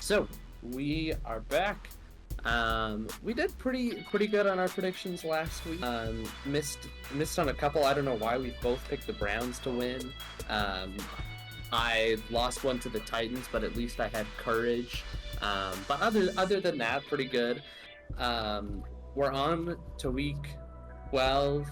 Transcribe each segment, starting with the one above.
So we are back. We did pretty good on our predictions last week. Missed on a couple. I don't know why we both picked the Browns to win. I lost one to the Titans, but at least I had courage. But other than that, pretty good. We're on to week 12.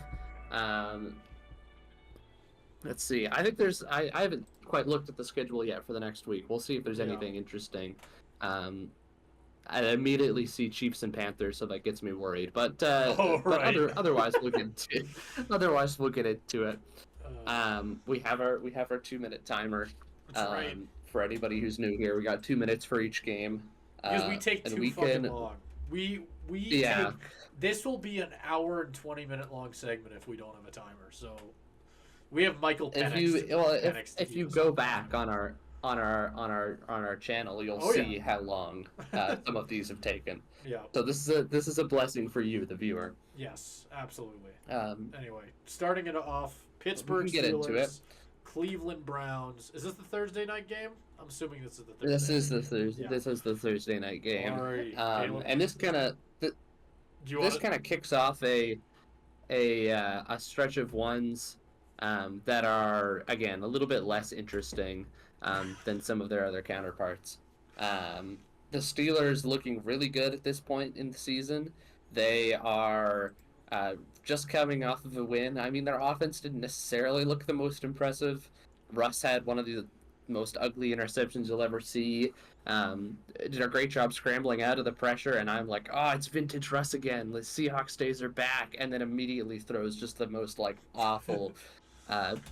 Let's see. I think I haven't quite looked at the schedule yet for the next week. We'll see if there's anything interesting. I immediately see Chiefs and Panthers, so that gets me worried. But otherwise we'll get into it. We have our 2-minute timer. That's right. For anybody who's new here, we got 2 minutes for each game. Because we take too fucking long. This will be an hour and 20-minute long segment if we don't have a timer. So we have Michael Penix. If you go back on our channel, you'll see how long some of these have taken. Yeah. So this is a blessing for you, the viewer. Yes, absolutely. Anyway, starting it off, Pittsburgh get Steelers, into it. Cleveland Browns. Is this the Thursday night game? I'm assuming this is the Thursday. This is the Thursday night game. All right. And this kind of kicks off a stretch of ones that are, again, a little bit less interesting than some of their other counterparts. The Steelers looking really good at this point in the season. They are just coming off of a win. I mean, their offense didn't necessarily look the most impressive. Russ had one of the most ugly interceptions you'll ever see. Did a great job scrambling out of the pressure, and I'm like, oh, it's vintage Russ again. The Seahawks days are back, and then immediately throws just the most awful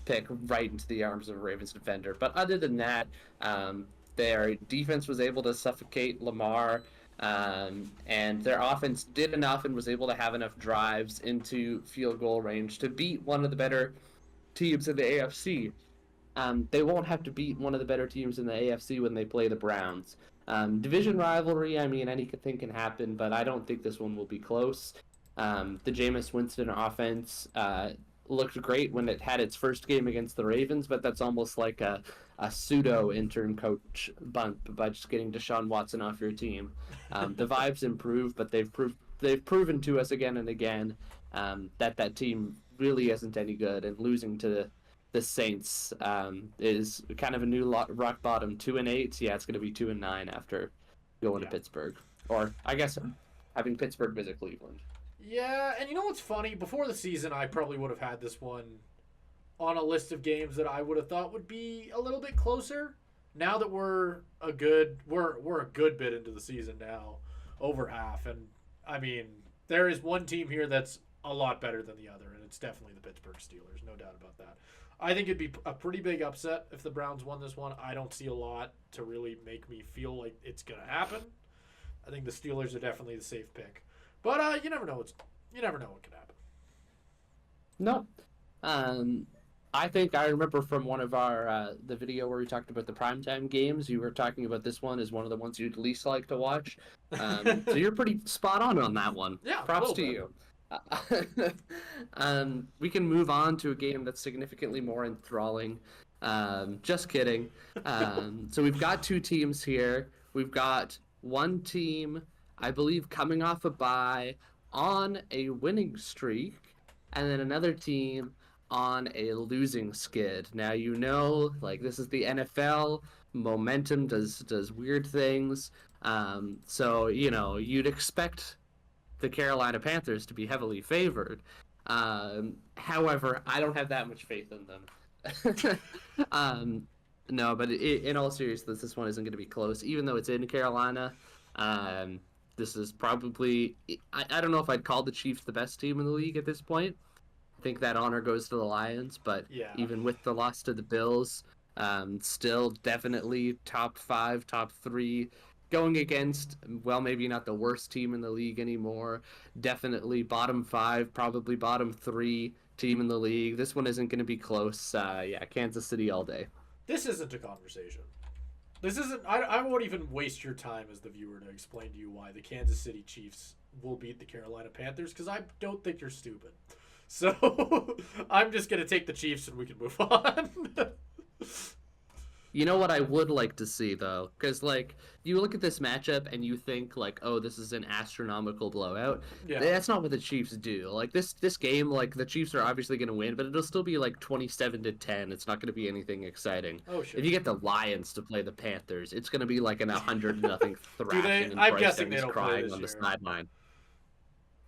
pick right into the arms of a Ravens defender. But other than that, their defense was able to suffocate Lamar, and their offense did enough and was able to have enough drives into field goal range to beat one of the better teams in the AFC. They won't have to beat one of the better teams in the AFC when they play the Browns. Division rivalry, I mean, anything can happen, but I don't think this one will be close. The Jameis Winston offense looked great when it had its first game against the Ravens, but that's almost like a pseudo intern coach bump by just getting Deshaun Watson off your team. The vibes improve, but they've proven to us again and again that team really isn't any good, and losing to the Saints is kind of a new rock bottom. 2-8. Yeah, it's going to be 2-9 after going to Pittsburgh, or I guess having Pittsburgh visit Cleveland. Yeah, and you know what's funny? Before the season, I probably would have had this one on a list of games that I would have thought would be a little bit closer. Now that we're a good bit into the season now, over half, and I mean, there is one team here that's a lot better than the other, and it's definitely the Pittsburgh Steelers, no doubt about that. I think it'd be a pretty big upset if the Browns won this one. I don't see a lot to really make me feel like it's gonna happen. I think the Steelers are definitely the safe pick. But you never know what can happen. No. I think I remember from one of our the video where we talked about the primetime games, you were talking about this one as one of the ones you'd least like to watch. So you're pretty spot on that one. Yeah. Props to you. We can move on to a game that's significantly more enthralling. Just kidding. So we've got two teams here. We've got one team, I believe, coming off a bye on a winning streak, and then another team on a losing skid. Now, this is the NFL. Momentum does weird things. So, you'd expect the Carolina Panthers to be heavily favored. However, I don't have that much faith in them. No, but in all seriousness, this one isn't going to be close, even though it's in Carolina. This is probably, I don't know if I'd call the Chiefs the best team in the league at this point. I think that honor goes to the Lions, but even with the loss to the Bills, still definitely top 5, top 3, going against, well, maybe not the worst team in the league anymore. Definitely bottom 5, probably bottom 3 team in the league. This one isn't going to be close. Kansas City all day. This isn't a conversation. This isn't. I won't even waste your time as the viewer to explain to you why the Kansas City Chiefs will beat the Carolina Panthers, because I don't think you're stupid. So I'm just gonna take the Chiefs and we can move on. You know what I would like to see though, because like you look at this matchup and you think like, oh, this is an astronomical blowout. Yeah. That's not what the Chiefs do. Like this game, like the Chiefs are obviously going to win, but it'll still be like 27-10. It's not going to be anything exciting. Oh sure. If you get the Lions to play the Panthers, it's going to be like an 100-0 thrashing, and I'm Bryce guessing they Young is don't play crying this on the year. sideline.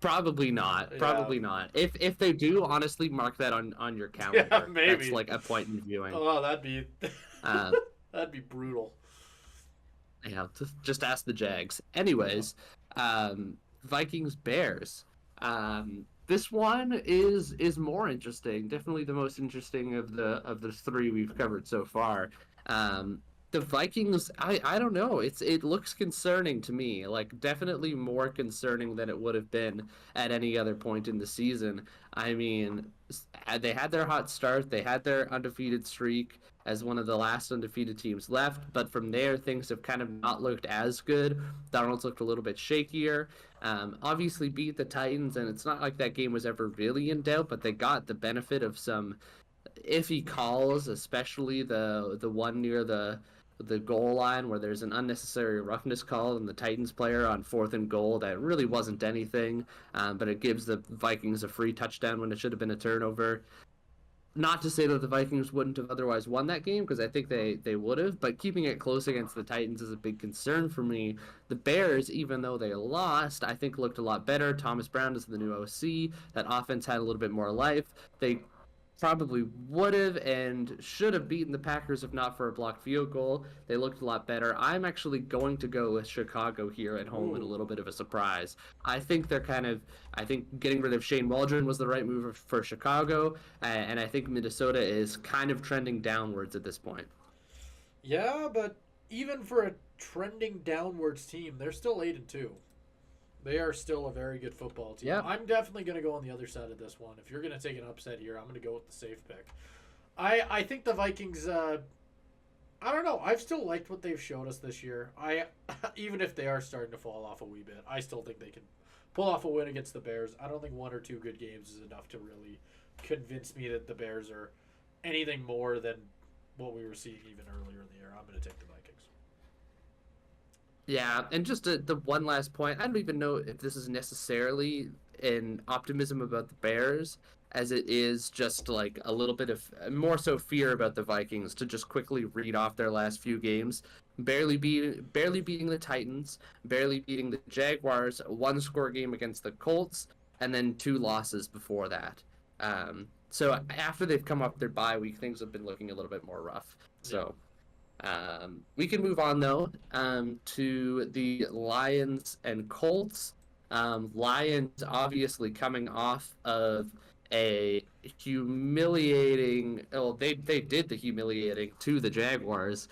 Probably not. Yeah. Probably not. If they do, honestly, mark that on your calendar. Yeah, maybe. That's like a point in viewing. Oh, that'd be Um, that'd be brutal. Yeah, just ask the Jags. Anyways, Vikings Bears. This one is more interesting. Definitely the most interesting of the three we've covered so far. The Vikings, I don't know. It looks concerning to me. Like definitely more concerning than it would have been at any other point in the season. I mean, they had their hot start. They had their undefeated streak as one of the last undefeated teams left. But from there, things have kind of not looked as good. Donald's looked a little bit shakier. Obviously beat the Titans, and it's not like that game was ever really in doubt, but they got the benefit of some iffy calls, especially the one near the goal line where there's an unnecessary roughness call and the Titans player on 4th and goal that really wasn't anything, but it gives the Vikings a free touchdown when it should have been a turnover. Not to say that the Vikings wouldn't have otherwise won that game, because I think they would have, but keeping it close against the Titans is a big concern for me. The Bears, even though they lost, I think looked a lot better. Thomas Brown is the new OC. That offense had a little bit more life. They probably would have and should have beaten the Packers if not for a blocked field goal. They looked a lot better. I'm actually going to go with Chicago here at home in a little bit of a surprise. I think getting rid of Shane Waldron was the right move for Chicago, and I think Minnesota is kind of trending downwards at this point. Yeah, but even for a trending downwards team, they're still 8-2. They are still a very good football team. Yeah. I'm definitely going to go on the other side of this one. If you're going to take an upset here, I'm going to go with the safe pick. I think the Vikings, I don't know. I've still liked what they've showed us this year. Even if they are starting to fall off a wee bit, I still think they can pull off a win against the Bears. I don't think 1 or 2 good games is enough to really convince me that the Bears are anything more than what we were seeing even earlier in the year. I'm going to take the Vikings. Yeah, and just the one last point, I don't even know if this is necessarily an optimism about the Bears, as it is just like a little bit of more so fear about the Vikings to just quickly read off their last few games. Barely beating the Titans, barely beating the Jaguars, a 1-score game against the Colts, and then 2 losses before that. So after they've come off their bye week, things have been looking a little bit more rough. So. We can move on though to the Lions and Colts. Lions obviously coming off of a humiliating. Well, they did the humiliating to the Jaguars.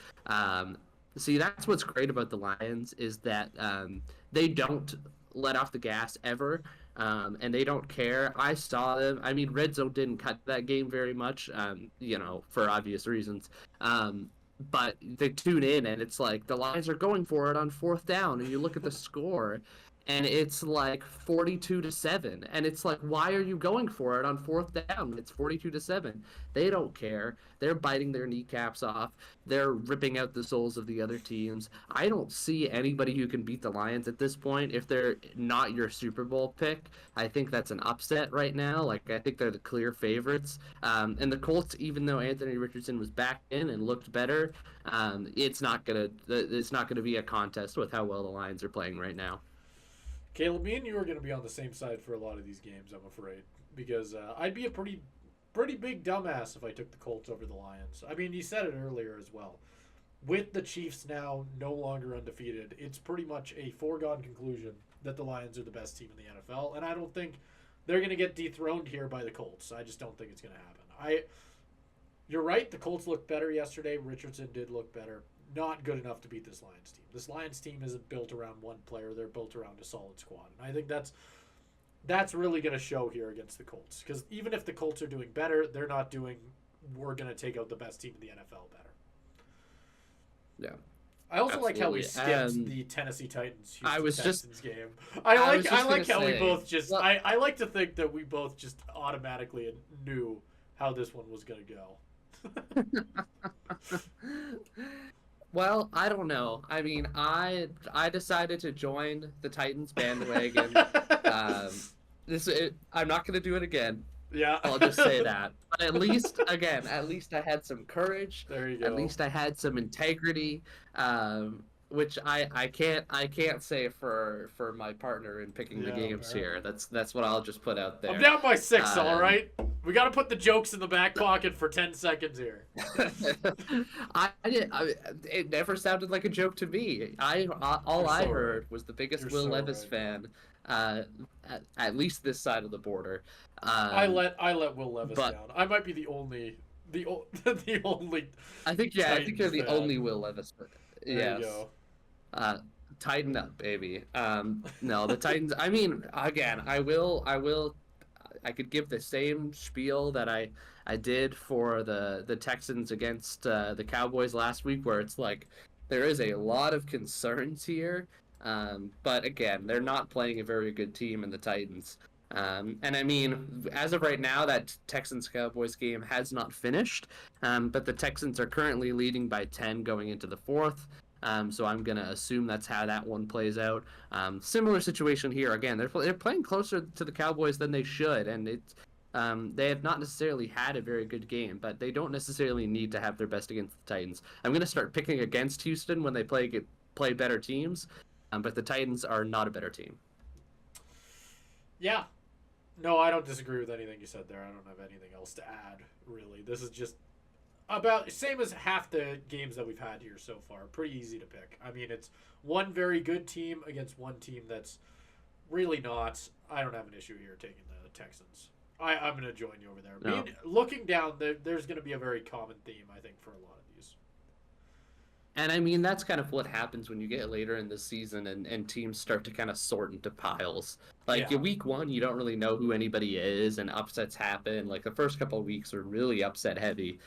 See, that's what's great about the Lions is that they don't let off the gas ever. And they don't care. I saw them. I mean, Red Zone didn't cut that game very much, for obvious reasons. But they tune in, and it's like the Lions are going for it on 4th down, and you look at the score, and it's like 42-7, and it's like, why are you going for it on 4th down? It's 42-7. They don't care. They're biting their kneecaps off. They're ripping out the souls of the other teams. I don't see anybody who can beat the Lions at this point. If they're not your Super Bowl pick, I think that's an upset right now. Like, I think they're the clear favorites. And the Colts, even though Anthony Richardson was back in and looked better, it's not gonna be a contest with how well the Lions are playing right now. Caleb, me and you are going to be on the same side for a lot of these games, I'm afraid, because I'd be a pretty big dumbass if I took the Colts over the Lions. I mean, you said it earlier as well. With the Chiefs now no longer undefeated, it's pretty much a foregone conclusion that the Lions are the best team in the NFL, and I don't think they're going to get dethroned here by the Colts. I just don't think it's going to happen. You're right, the Colts looked better yesterday. Richardson did look better. Not good enough to beat this Lions team. This Lions team isn't built around one player. They're built around a solid squad. And I think that's really going to show here against the Colts. Because even if the Colts are doing better, they're not doing, we're going to take out the best team in the NFL better. Yeah. I also like how we skipped the Tennessee Titans Texans game. I like how say, we both just I like to think that we both just automatically knew how this one was going to go. Well, I don't know. I mean, I decided to join the Titans bandwagon. Um, I'm not going to do it again. Yeah. I'll just say that. But at least I had some courage. There you At go. least I had some integrity, which I can't say for my partner in picking the games here. That's what I'll just put out there. I'm down by 6, all right? We got to put the jokes in the back pocket for 10 seconds here. It never sounded like a joke to me. All I heard was the biggest Will Levis fan, at least this side of the border. I let Will Levis down. I might be the only. I think you're the only Will Levis. There Yes. you go. Tighten up, baby. No, the Titans. I mean, again, I could give the same spiel that I did for the Texans against the Cowboys last week, where it's like there is a lot of concerns here. But again, they're not playing a very good team in the Titans. And I mean, as of right now, that Texans-Cowboys game has not finished, but the Texans are currently leading by 10 going into the fourth. So I'm going to assume that's how that one plays out. Similar situation here. Again, they're playing closer to the Cowboys than they should, and they have not necessarily had a very good game, but they don't necessarily need to have their best against the Titans. I'm going to start picking against Houston when they play better teams, but the Titans are not a better team. Yeah. No, I don't disagree with anything you said there. I don't have anything else to add, really. This is just about same as half the games that we've had here so far. Pretty easy to pick. I mean, it's one very good team against one team that's really not. I don't have an issue here taking the Texans. I'm going to join you over there. No. Looking down, there's going to be a very common theme, I think, for a lot of these. And I mean, that's kind of what happens when you get later in the season and teams start to kind of sort into piles. Like in week 1, you don't really know who anybody is, and upsets happen. Like the first couple of weeks are really upset heavy.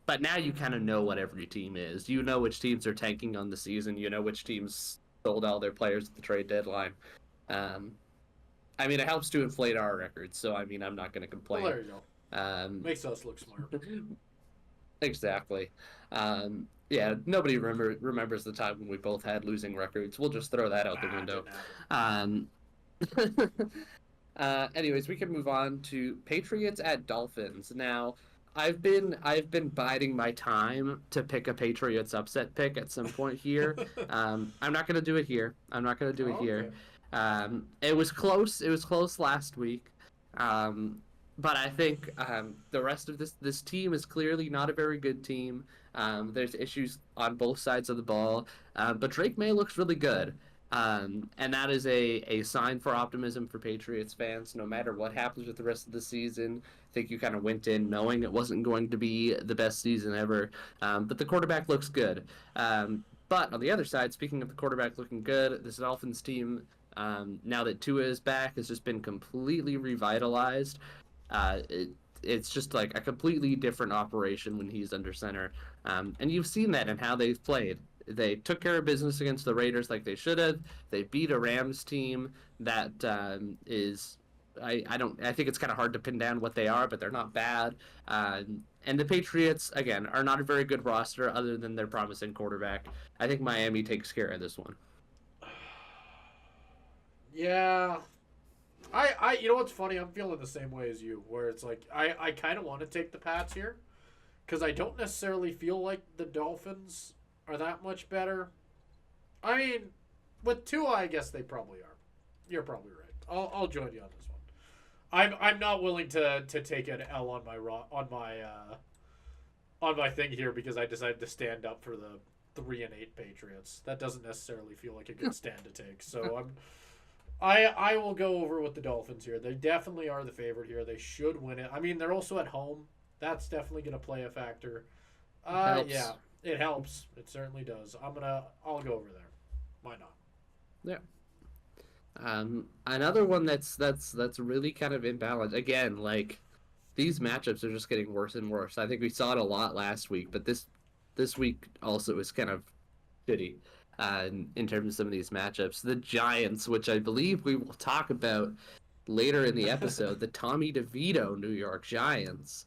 But now you kind of know what every team is. You know which teams are tanking on the season. You know which teams sold all their players at the trade deadline. I mean, it helps to inflate our records, so I mean, I'm not going to complain. Well, there you go. Makes us look smart. Exactly. Yeah, nobody remembers the time when we both had losing records. We'll just throw that out the window. Anyways, we can move on to Patriots at Dolphins. Now, I've been biding my time to pick a Patriots upset pick at some point here. I'm not going to do it here. Here. It was close. It was close last week. But I think the rest of this team is clearly not a very good team. There's issues on both sides of the ball. But Drake May looks really good. And that is a sign for optimism for Patriots fans. No matter what happens with the rest of the season, I think you kind of went in knowing it wasn't going to be the best season ever. But the quarterback looks good. But on the other side, speaking of the quarterback looking good, this Dolphins team, now that Tua is back, has just been completely revitalized. It's just like a completely different operation when he's under center. And you've seen that in how they've played. They took care of business against the Raiders like they should have. They beat a Rams team that is, I think it's kind of hard to pin down what they are, but they're not bad. And the Patriots, again, are not a very good roster other than their promising quarterback. I think Miami takes care of this one. Yeah. You know what's funny? I'm feeling the same way as you, where it's like I kind of want to take the Pats here because I don't necessarily feel like the Dolphins are that much better. I mean, with Tua, I guess they probably are. You're probably right. I'll join you on this one. I'm not willing to take an L on my thing here because I decided to stand up for the 3-8 Patriots. That doesn't necessarily feel like a good stand to take. So I will go over with the Dolphins here. They definitely are the favorite here. They should win it. I mean, they're also at home. That's definitely going to play a factor. Yeah, it helps. It certainly does. I'll go over there. Why not? Yeah. Another one that's really kind of imbalanced. Again, like these matchups are just getting worse and worse. I think we saw it a lot last week, but this week also is kind of shitty. In terms of some of these matchups. The Giants, which I believe we will talk about later in the episode, the Tommy DeVito New York Giants.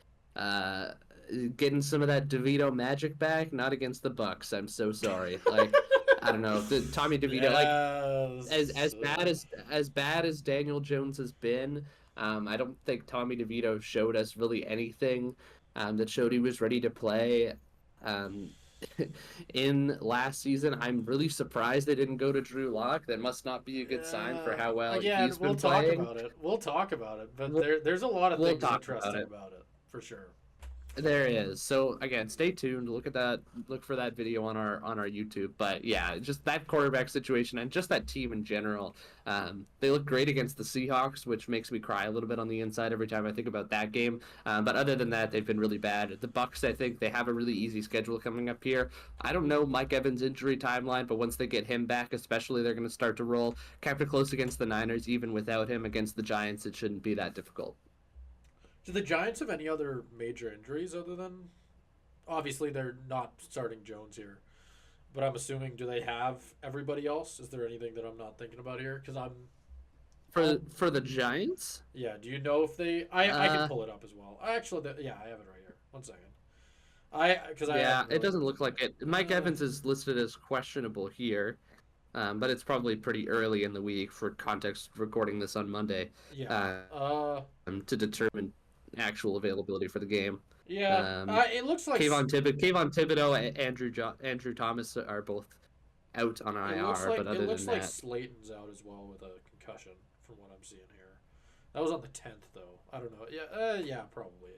getting some of that DeVito magic back, not against the Bucks. I'm so sorry. Like, I don't know, the Tommy DeVito, like as bad as Daniel Jones has been, I don't think Tommy DeVito showed us really anything that showed he was ready to play. Um, in last season, I'm really surprised they didn't go to Drew Lock. That must not be a good sign for how well again, he's been playing. We'll talk about it. But We'll, there's a lot of we'll things talk interesting about it for sure. There is. So again, stay tuned. Look at that. Look for that video on our YouTube. But yeah, just that quarterback situation and just that team in general. They look great against the Seahawks, which makes me cry a little bit on the inside every time I think about that game. But other than that, they've been really bad. The Bucks, I think they have a really easy schedule coming up here. I don't know Mike Evans' injury timeline, but once they get him back, especially, they're going to start to roll. Kept it close against the Niners, even without him. Against the Giants, it shouldn't be that difficult. Do the Giants have any other major injuries other than... Obviously, they're not starting Jones here. But I'm assuming, do they have everybody else? Is there anything that I'm not thinking about here? Because For the Giants? Yeah, do you know if they... I can pull it up as well. Actually, yeah, I have it right here. 1 second. It doesn't look like it. Mike Evans is listed as questionable here. But it's probably pretty early in the week for context, recording this on Monday. Yeah. To determine actual availability for the game. Yeah. It looks like Kayvon Thibodeau and Andrew Thomas are both out on IR. But other than that, Slayton's out as well with a concussion, from what I'm seeing here. That was on the 10th, though. I don't know. Yeah, probably.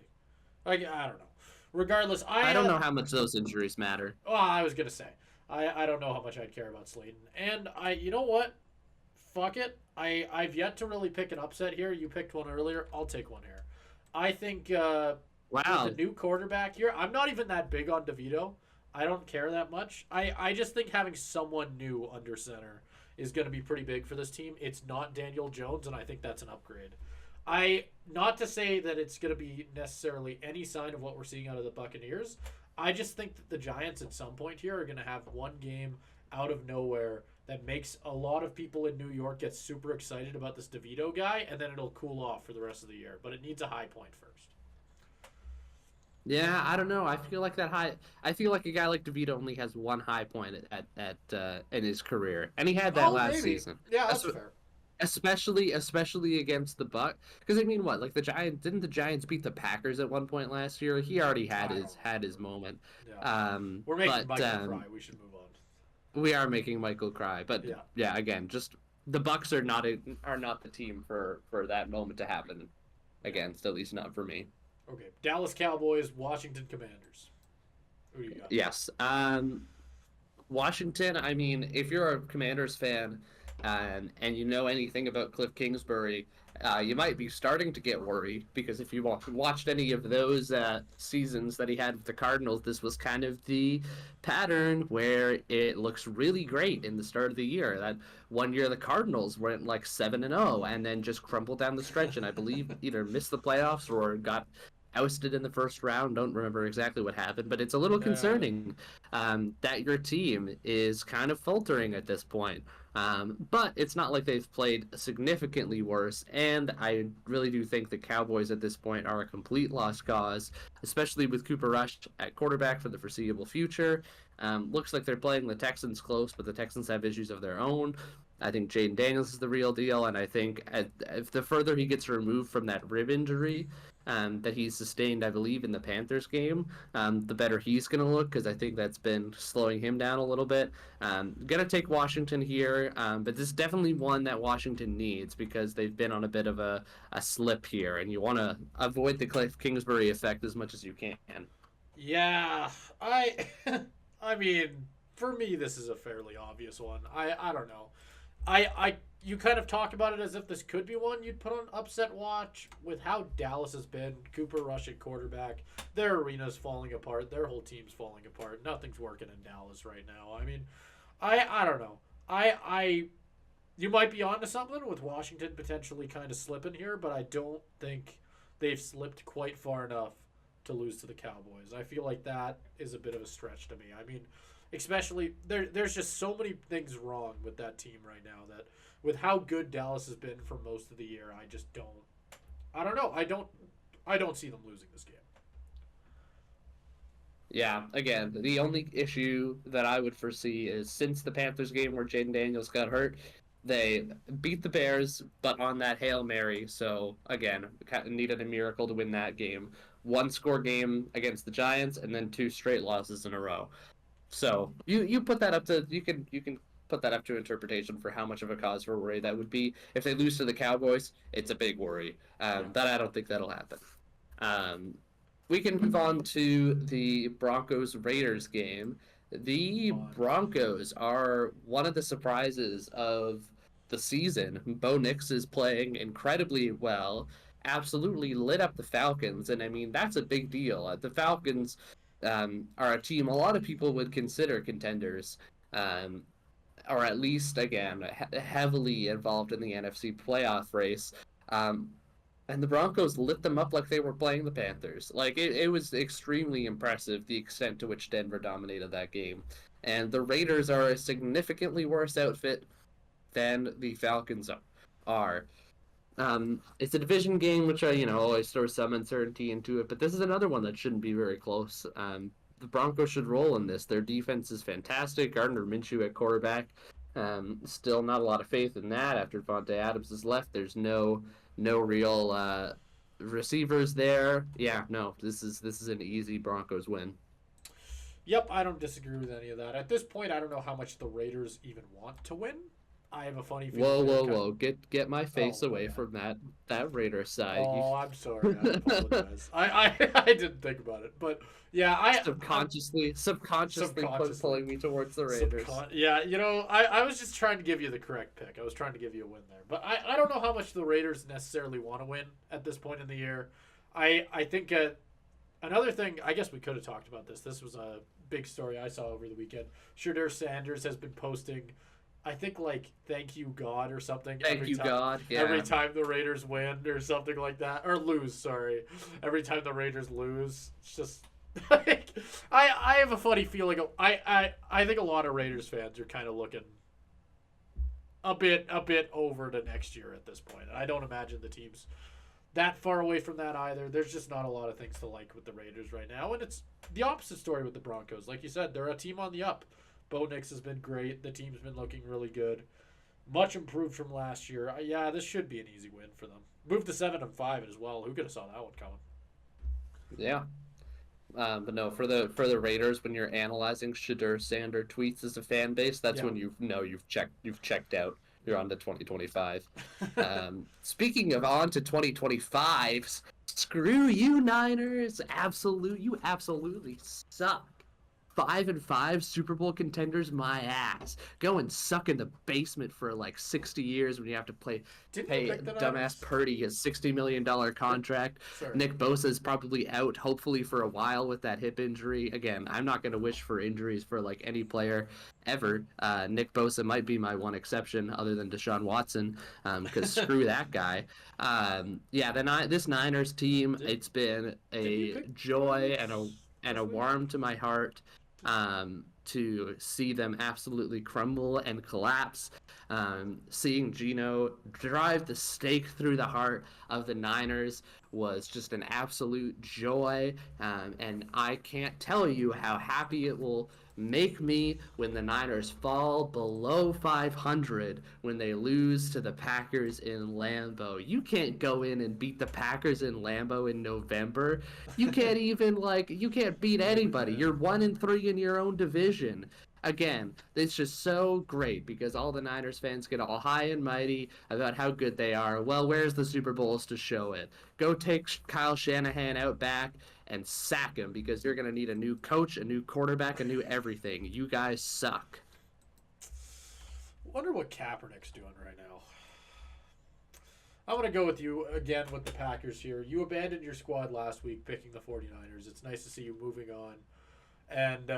I don't know. Regardless, I don't know how much those injuries matter. Oh, I was gonna say. I don't know how much I'd care about Slayton. And you know what? Fuck it. I've yet to really pick an upset here. You picked one earlier. I'll take one here. I think wow. With the new quarterback here, I'm not even that big on DeVito. I don't care that much. I just think having someone new under center is going to be pretty big for this team. It's not Daniel Jones, and I think that's an upgrade. Not to say that it's going to be necessarily any sign of what we're seeing out of the Buccaneers. I just think that the Giants at some point here are going to have one game out of nowhere that makes a lot of people in New York get super excited about this DeVito guy, and then it'll cool off for the rest of the year. But it needs a high point first. Yeah, I don't know. I feel like a guy like DeVito only has one high point at in his career, and he had that last season. Yeah, that's fair. Especially against the Bucs, because I mean, what, like the Giants beat the Packers at one point last year? He already had his moment. Yeah. We're making Michael cry. We should move on. We are making Michael cry, but yeah, again, just the Bucs are not the team for that moment to happen against, at least not for me. Okay, Dallas Cowboys, Washington Commanders. Who do you got? Yes, Washington. I mean, if you're a Commanders fan, and you know anything about Cliff Kingsbury, you might be starting to get worried, because if you watched any of those seasons that he had with the Cardinals, this was kind of the pattern where it looks really great in the start of the year. That one year the Cardinals went like 7-0 and then just crumbled down the stretch, and I believe either missed the playoffs or got ousted in the first round. Don't remember exactly what happened, but it's a little concerning that your team is kind of faltering at this point. But it's not like they've played significantly worse, and I really do think the Cowboys at this point are a complete lost cause, especially with Cooper Rush at quarterback for the foreseeable future. Looks like they're playing the Texans close, but the Texans have issues of their own. I think Jaden Daniels is the real deal, and I think if the further he gets removed from that rib injury that he sustained, I believe, in the Panthers game, the better he's going to look, because I think that's been slowing him down a little bit. Going to take Washington here, but this is definitely one that Washington needs, because they've been on a bit of a slip here, and you want to avoid the Cliff Kingsbury effect as much as you can. Yeah, I mean, for me, this is a fairly obvious one. I don't know. You kind of talk about it as if this could be one you'd put on upset watch. With how Dallas has been, Cooper Rush at quarterback, their arena's falling apart, their whole team's falling apart. Nothing's working in Dallas right now. I mean, I don't know. You might be onto something with Washington potentially kind of slipping here, but I don't think they've slipped quite far enough to lose to the Cowboys. I feel like that is a bit of a stretch to me. I mean, especially there's just so many things wrong with that team right now, that with how good Dallas has been for most of the year, I just don't know. I don't see them losing this game. Yeah, again, the only issue that I would foresee is since the Panthers game where Jaden Daniels got hurt, they beat the Bears, but on that Hail Mary. So, again, needed a miracle to win that game. One score game against the Giants, and then 2 straight losses in a row. So you put that up to you can put that up to interpretation for how much of a cause for worry that would be. If they lose to the Cowboys, it's a big worry. That I don't think that'll happen. Um, we can move on to the Broncos Raiders game. The Broncos are one of the surprises of the season. Bo Nix is playing incredibly well. Absolutely lit up the Falcons, and I mean that's a big deal. The Falcons are a team a lot of people would consider contenders, um, or at least again heavily involved in the NFC playoff race. Um, and the Broncos lit them up like they were playing the Panthers. Like it was extremely impressive the extent to which Denver dominated that game. And the Raiders are a significantly worse outfit than the Falcons are. It's a division game, which always throws some uncertainty into it. But this is another one that shouldn't be very close. The Broncos should roll in this. Their defense is fantastic. Gardner Minshew at quarterback. Still not a lot of faith in that after Devontae Adams has left. There's no real receivers there. Yeah, no, this is an easy Broncos win. Yep, I don't disagree with any of that. At this point, I don't know how much the Raiders even want to win. I have a funny feeling. Whoa! Get my face away from that Raider side. Oh, I'm sorry. I apologize. I didn't think about it, but yeah, I subconsciously pulling me towards the Raiders. Yeah, I was just trying to give you the correct pick. I was trying to give you a win there, but I don't know how much the Raiders necessarily want to win at this point in the year. I think another thing. I guess we could have talked about this. This was a big story I saw over the weekend. Shedeur Sanders has been posting, I think, like, thank you God or something. God. Yeah. Every time the Raiders win or something like that. Or lose, sorry. Every time the Raiders lose. It's just like, I have a funny feeling. I think a lot of Raiders fans are kind of looking a bit over to next year at this point. I don't imagine the team's that far away from that either. There's just not a lot of things to like with the Raiders right now. And it's the opposite story with the Broncos. Like you said, they're a team on the up. Bo Nix has been great. The team's been looking really good. Much improved from last year. Yeah, this should be an easy win for them. Moved to 7-5 as well. Who could have saw that one coming? Yeah. But no, for the Raiders, when you're analyzing Shedeur Sanders tweets as a fan base, that's when you've checked out. You're on to 2025. Speaking of on to 2025s, screw you Niners. You absolutely suck. 5-5 Super Bowl contenders, my ass. Go and suck in the basement for like 60 years when you have to pay dumbass Purdy his $60 million contract. Sorry. Nick Bosa is probably out, hopefully for a while with that hip injury. Again, I'm not going to wish for injuries for like any player ever. Nick Bosa might be my one exception, other than Deshaun Watson, because screw that guy. This Niners team, it's been a joy and a warm to my heart. To see them absolutely crumble and collapse. Seeing Geno drive the stake through the heart of the Niners was just an absolute joy. And I can't tell you how happy it will make me when the Niners fall below 500 when they lose to the Packers in Lambeau. You can't go in and beat the Packers in Lambeau in November. You can't even you can't beat anybody. You're 1-3 in your own division. Again, it's just so great because all the Niners fans get all high and mighty about how good they are. Well, where's the Super Bowls to show it? Go take Kyle Shanahan out back and sack him because you're going to need a new coach, a new quarterback, a new everything. You guys suck. Wonder what Kaepernick's doing right now. I'm going to go with you again with the Packers here. You abandoned your squad last week picking the 49ers. It's nice to see you moving on. And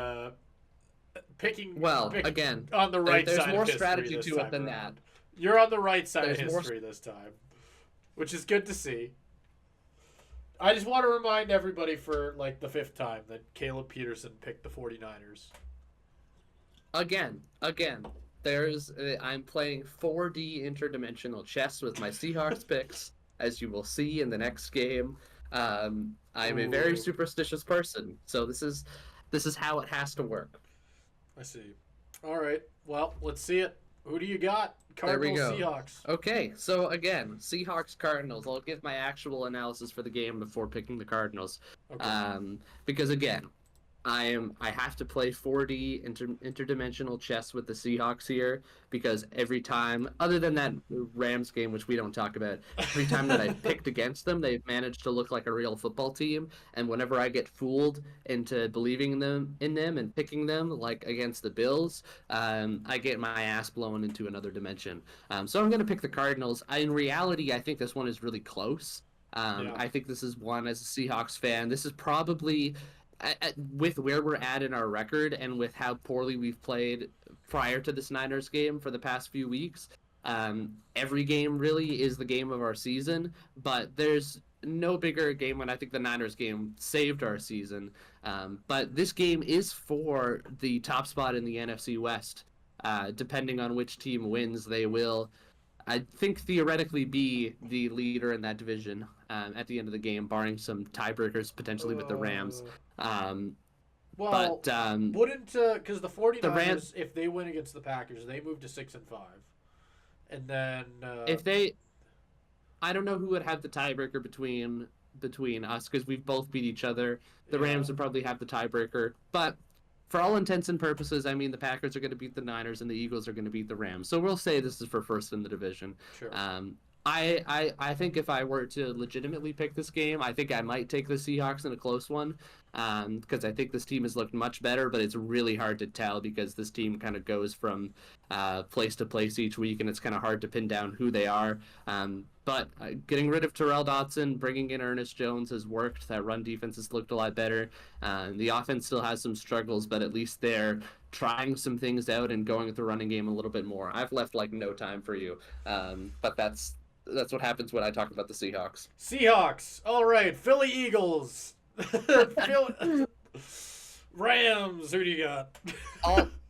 picking again on the right there's side more of strategy to it than around. that. You're on the right side of history this time, which is good to see. I just want to remind everybody for like the 5th time that Caleb Peterson picked the 49ers. Again, I'm playing 4D interdimensional chess with my Seahawks picks, as you will see in the next game. I'm a very superstitious person, so this is this is how it has to work. I see. All right. Well, let's see it. Who do you got? There we Cardinals, go. Seahawks. Okay, so again, Seahawks Cardinals. I'll give my actual analysis for the game before picking the Cardinals. Okay. Because again, I have to play 4D interdimensional chess with the Seahawks here because every time, other than that Rams game, which we don't talk about, every time that I've picked against them, they've managed to look like a real football team. And whenever I get fooled into believing in them and picking them, like against the Bills, I get my ass blown into another dimension. So I'm going to pick the Cardinals. In reality, I think this one is really close. I think this is one, as a Seahawks fan, this is probably with where we're at in our record and with how poorly we've played prior to this Niners game for the past few weeks, every game really is the game of our season, but there's no bigger game when I think the Niners game saved our season. But this game is for the top spot in the NFC West. Depending on which team wins, they will, I think, theoretically be the leader in that division at the end of the game, barring some tiebreakers potentially with the Rams. Well, wouldn't because the 49ers, if they win against the Packers, they move to 6-5, and then if I don't know who would have the tiebreaker between us because we've both beat each other. The Rams would probably have the tiebreaker, but for all intents and purposes, I mean, the Packers are going to beat the Niners and the Eagles are going to beat the Rams. So we'll say this is for first in the division. Sure. I think if I were to legitimately pick this game, I think I might take the Seahawks in a close one because I think this team has looked much better, but it's really hard to tell because this team kind of goes from place to place each week, and it's kind of hard to pin down who they are. But getting rid of Terrell Dotson, bringing in Ernest Jones has worked. That run defense has looked a lot better. The offense still has some struggles, but at least they're trying some things out and going with the running game a little bit more. I've left like no time for you, but that's what happens when I talk about the Seahawks. Seahawks. All right. Philly Eagles. Rams. Who do you got?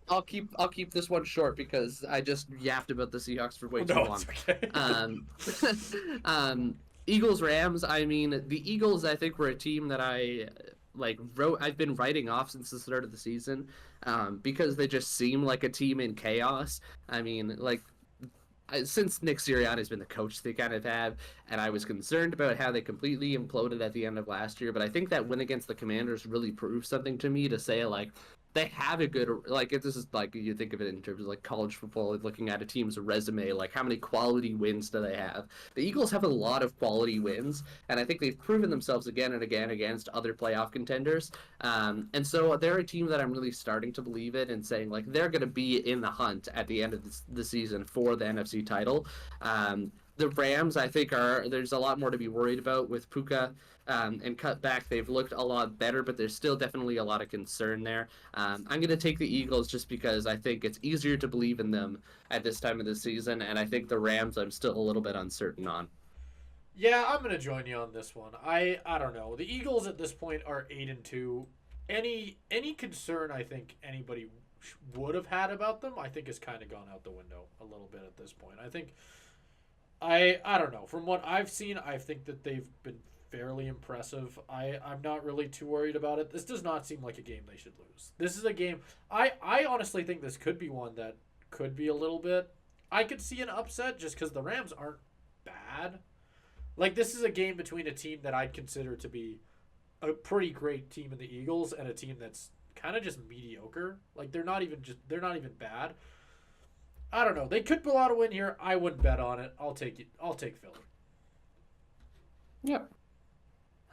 I'll keep this one short because I just yapped about the Seahawks for way too long. Okay. Eagles Rams. I mean, the Eagles, I think, were a team that I've been writing off since the start of the season because they just seem like a team in chaos. I mean, since Nick Sirianni's been the coach they kind of have, and I was concerned about how they completely imploded at the end of last year, but I think that win against the Commanders really proved something to me to say, they have a good, this is you think of it in terms of college football, looking at a team's resume, how many quality wins do they have? The Eagles have a lot of quality wins, and I think they've proven themselves again and again against other playoff contenders. And so they're a team that I'm really starting to believe in and saying, they're going to be in the hunt at the end of the season for the NFC title. The Rams, I think, there's a lot more to be worried about with Puka and cut back. They've looked a lot better, but there's still definitely a lot of concern there. I'm going to take the Eagles just because I think it's easier to believe in them at this time of the season, and I think the Rams I'm still a little bit uncertain on. Yeah, I'm going to join you on this one. I don't know. The Eagles at this point are 8-2. Any concern I think anybody would have had about them, I think has kind of gone out the window a little bit at this point. I think I don't know. From what I've seen, I think that they've been fairly impressive. I'm not really too worried about it. This does not seem like a game they should lose. This is a game I honestly think this could be one that could be a little bit. I could see an upset just because the Rams aren't bad. This is a game between a team that I'd consider to be a pretty great team in the Eagles and a team that's kind of just mediocre. They're not even bad. I don't know. They could pull out a win here. I wouldn't bet on it. I'll take Philly. Yep.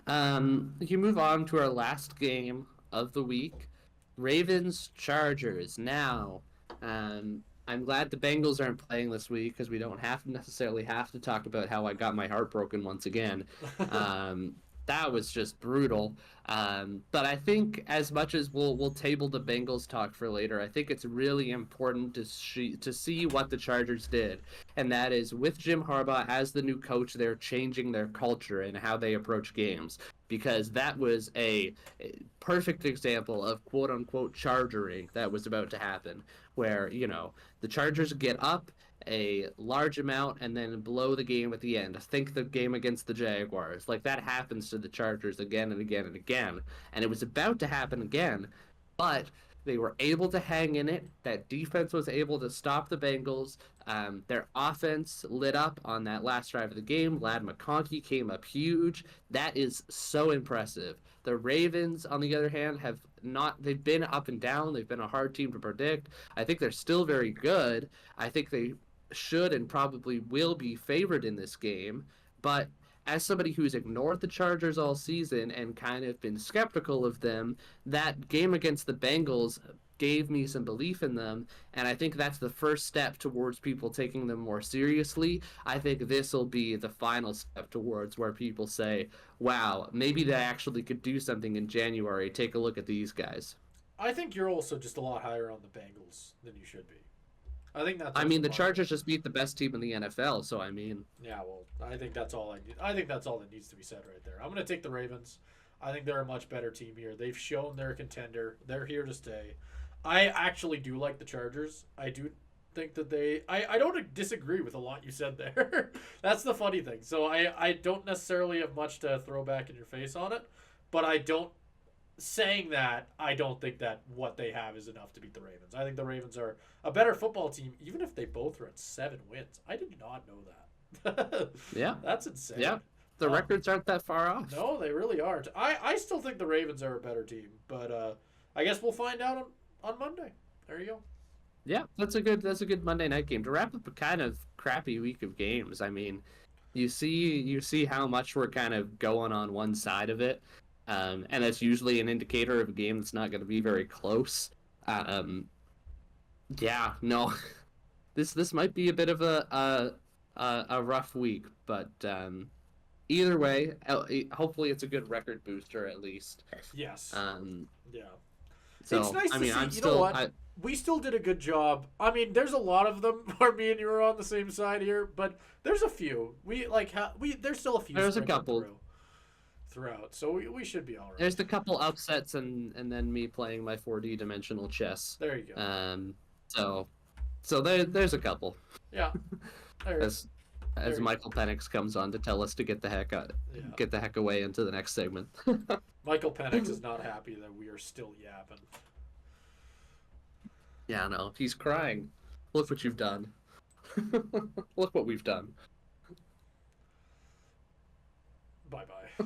You move on to our last game of the week, Ravens Chargers. Now, I'm glad the Bengals aren't playing this week because we don't necessarily have to talk about how I got my heart broken once again. That was just brutal. But I think as much as we'll table the Bengals talk for later, I think it's really important to see what the Chargers did. And that is with Jim Harbaugh as the new coach, they're changing their culture and how they approach games. Because that was a perfect example of quote-unquote chargering that was about to happen. Where, the Chargers get up a large amount and then blow the game at the end. Think the game against the Jaguars. That happens to the Chargers again and again and again. And it was about to happen again, but they were able to hang in it. That defense was able to stop the Bengals. Their offense lit up on that last drive of the game. Lad McConkey came up huge. That is so impressive. The Ravens, on the other hand, they've been up and down. They've been a hard team to predict. I think they're still very good. I think they should and probably will be favored in this game. But as somebody who's ignored the Chargers all season and kind of been skeptical of them, that game against the Bengals gave me some belief in them, and I think that's the first step towards people taking them more seriously. I think this will be the final step towards where people say, wow, maybe they actually could do something in January. Take a look at these guys. I think you're also just a lot higher on the Bengals than you should be. I think that's. I mean, the Chargers just beat the best team in the NFL, so I mean. Yeah, well, I think that's all I need. I think that's all that needs to be said right there. I'm going to take the Ravens. I think they're a much better team here. They've shown they're a contender. They're here to stay. I actually do like the Chargers. I do think that I don't disagree with a lot you said there. That's the funny thing. So I don't necessarily have much to throw back in your face on it, but I don't. Saying that, I don't think that what they have is enough to beat the Ravens. I think the Ravens are a better football team, even if they both are at 7 wins. I did not know that. Yeah. That's insane. Yeah. The records aren't that far off. No, they really aren't. I still think the Ravens are a better team, but I guess we'll find out on Monday. There you go. Yeah, that's a good Monday night game to wrap up a kind of crappy week of games. I mean, you see how much we're kind of going on one side of it. And that's usually an indicator of a game that's not going to be very close. Yeah, no, this might be a bit of a rough week, but either way, hopefully it's a good record booster at least. Yes. Yeah. So it's nice I mean, to see. You know what? We still did a good job. I mean, there's a lot of them where me and you are on the same side here, but there's a few. There's still a few. There's a couple. Throughout, so we should be all right. There's a couple upsets and then me playing my 4D dimensional chess. There you go. So there's a couple. Yeah. As Michael Penix comes on to tell us to get the heck away into the next segment. Michael Penix is not happy that we are still yapping. Yeah, no, he's crying. Look what you've done. Look what we've done. Bye-bye.